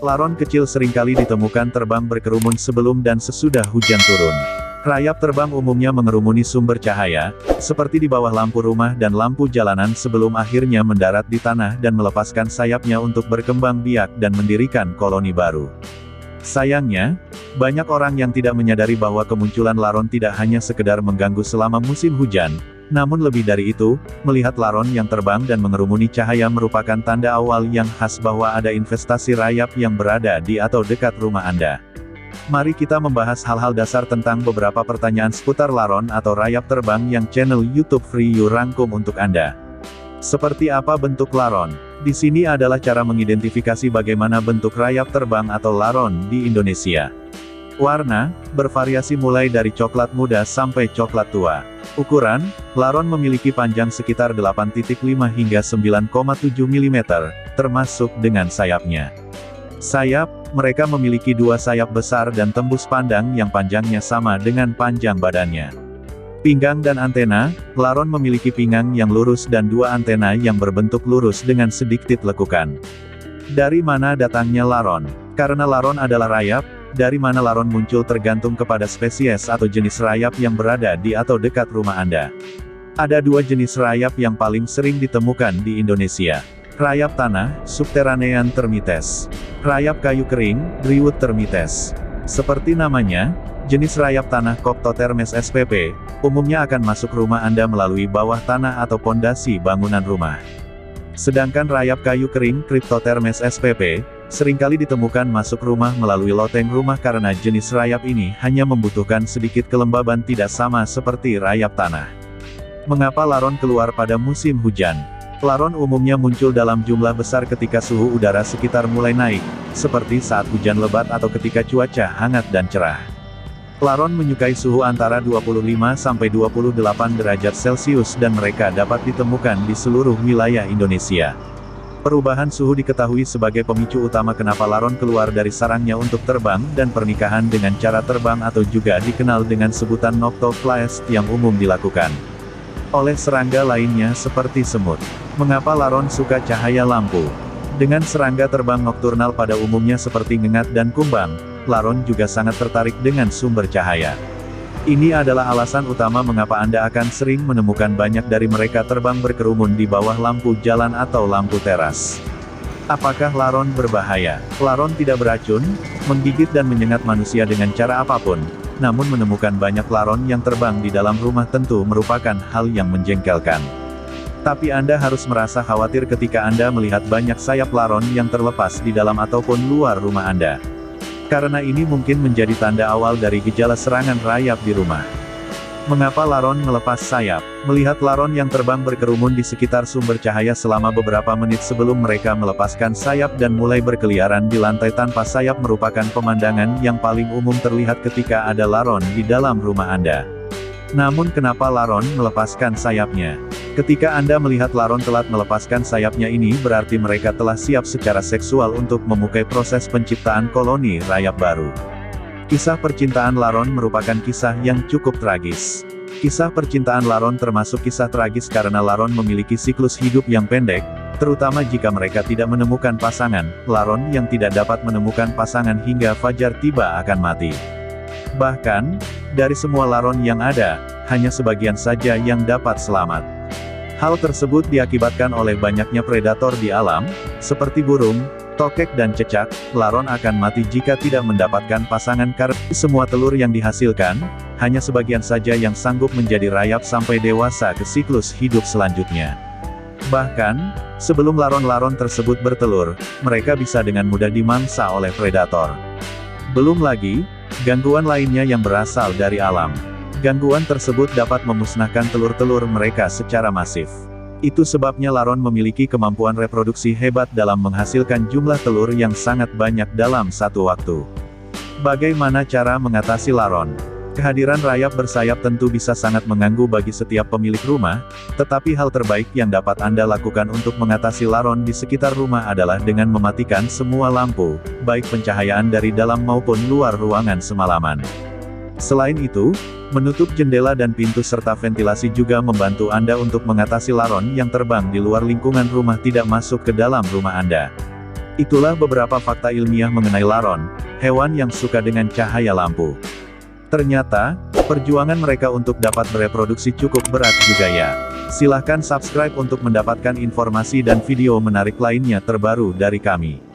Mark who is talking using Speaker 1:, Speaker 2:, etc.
Speaker 1: Laron kecil seringkali ditemukan terbang berkerumun sebelum dan sesudah hujan turun. Rayap terbang umumnya mengerumuni sumber cahaya, seperti di bawah lampu rumah dan lampu jalanan sebelum akhirnya mendarat di tanah dan melepaskan sayapnya untuk berkembang biak dan mendirikan koloni baru. Sayangnya, banyak orang yang tidak menyadari bahwa kemunculan laron tidak hanya sekedar mengganggu selama musim hujan, namun lebih dari itu, melihat laron yang terbang dan mengerumuni cahaya merupakan tanda awal yang khas bahwa ada investasi rayap yang berada di atau dekat rumah Anda. Mari kita membahas hal-hal dasar tentang beberapa pertanyaan seputar laron atau rayap terbang yang channel YouTube Free You rangkum untuk Anda. Seperti apa bentuk laron? Di sini adalah cara mengidentifikasi bagaimana bentuk rayap terbang atau laron di Indonesia. Warna, bervariasi mulai dari coklat muda sampai coklat tua. Ukuran, laron memiliki panjang sekitar 8,5 hingga 9,7 mm, termasuk dengan sayapnya. Sayap, mereka memiliki dua sayap besar dan tembus pandang yang panjangnya sama dengan panjang badannya. Pinggang dan antena, laron memiliki pinggang yang lurus dan dua antena yang berbentuk lurus dengan sedikit lekukan. Dari mana datangnya laron? Karena laron adalah rayap, dari mana laron muncul tergantung kepada spesies atau jenis rayap yang berada di atau dekat rumah Anda. Ada dua jenis rayap yang paling sering ditemukan di Indonesia. Rayap tanah, Subterranean termites. Rayap kayu kering, Drywood termites. Seperti namanya, jenis rayap tanah Coptotermes spp, umumnya akan masuk rumah Anda melalui bawah tanah atau pondasi bangunan rumah. Sedangkan rayap kayu kering, Cryptotermes spp, seringkali ditemukan masuk rumah melalui loteng rumah karena jenis rayap ini hanya membutuhkan sedikit kelembaban tidak sama seperti rayap tanah. Mengapa laron keluar pada musim hujan? Laron umumnya muncul dalam jumlah besar ketika suhu udara sekitar mulai naik, seperti saat hujan lebat atau ketika cuaca hangat dan cerah. Laron menyukai suhu antara 25-28 derajat Celcius dan mereka dapat ditemukan di seluruh wilayah Indonesia. Perubahan suhu diketahui sebagai pemicu utama kenapa laron keluar dari sarangnya untuk terbang dan pernikahan dengan cara terbang atau juga dikenal dengan sebutan noctoflies yang umum dilakukan oleh serangga lainnya seperti semut. Mengapa laron suka cahaya lampu? Dengan serangga terbang nokturnal pada umumnya seperti ngengat dan kumbang, laron juga sangat tertarik dengan sumber cahaya. Ini adalah alasan utama mengapa Anda akan sering menemukan banyak dari mereka terbang berkerumun di bawah lampu jalan atau lampu teras. Apakah laron berbahaya? Laron tidak beracun, menggigit dan menyengat manusia dengan cara apapun, namun menemukan banyak laron yang terbang di dalam rumah tentu merupakan hal yang menjengkelkan. Tapi Anda harus merasa khawatir ketika Anda melihat banyak sayap laron yang terlepas di dalam ataupun luar rumah Anda. Karena ini mungkin menjadi tanda awal dari gejala serangan rayap di rumah. Mengapa laron melepas sayap? Melihat laron yang terbang berkerumun di sekitar sumber cahaya selama beberapa menit sebelum mereka melepaskan sayap dan mulai berkeliaran di lantai tanpa sayap merupakan pemandangan yang paling umum terlihat ketika ada laron di dalam rumah Anda. Namun kenapa laron melepaskan sayapnya? Ketika Anda melihat laron telat melepaskan sayapnya ini berarti mereka telah siap secara seksual untuk memulai proses penciptaan koloni rayap baru. Kisah percintaan laron merupakan kisah yang cukup tragis. Kisah percintaan laron termasuk kisah tragis karena laron memiliki siklus hidup yang pendek, terutama jika mereka tidak menemukan pasangan. Laron yang tidak dapat menemukan pasangan hingga fajar tiba akan mati. Bahkan, dari semua laron yang ada, hanya sebagian saja yang dapat selamat. Hal tersebut diakibatkan oleh banyaknya predator di alam, seperti burung, tokek dan cecak. Laron akan mati jika tidak mendapatkan pasangan karena semua telur yang dihasilkan, hanya sebagian saja yang sanggup menjadi rayap sampai dewasa ke siklus hidup selanjutnya. Bahkan, sebelum laron-laron tersebut bertelur, mereka bisa dengan mudah dimangsa oleh predator. Belum lagi, gangguan lainnya yang berasal dari alam. Gangguan tersebut dapat memusnahkan telur-telur mereka secara masif. Itu sebabnya laron memiliki kemampuan reproduksi hebat dalam menghasilkan jumlah telur yang sangat banyak dalam satu waktu. Bagaimana cara mengatasi laron? Kehadiran rayap bersayap tentu bisa sangat mengganggu bagi setiap pemilik rumah, tetapi hal terbaik yang dapat Anda lakukan untuk mengatasi laron di sekitar rumah adalah dengan mematikan semua lampu, baik pencahayaan dari dalam maupun luar ruangan semalaman. Selain itu, menutup jendela dan pintu serta ventilasi juga membantu Anda untuk mengatasi laron yang terbang di luar lingkungan rumah tidak masuk ke dalam rumah Anda. Itulah beberapa fakta ilmiah mengenai laron, hewan yang suka dengan cahaya lampu. Ternyata, perjuangan mereka untuk dapat bereproduksi cukup berat juga ya. Silahkan subscribe untuk mendapatkan informasi dan video menarik lainnya terbaru dari kami.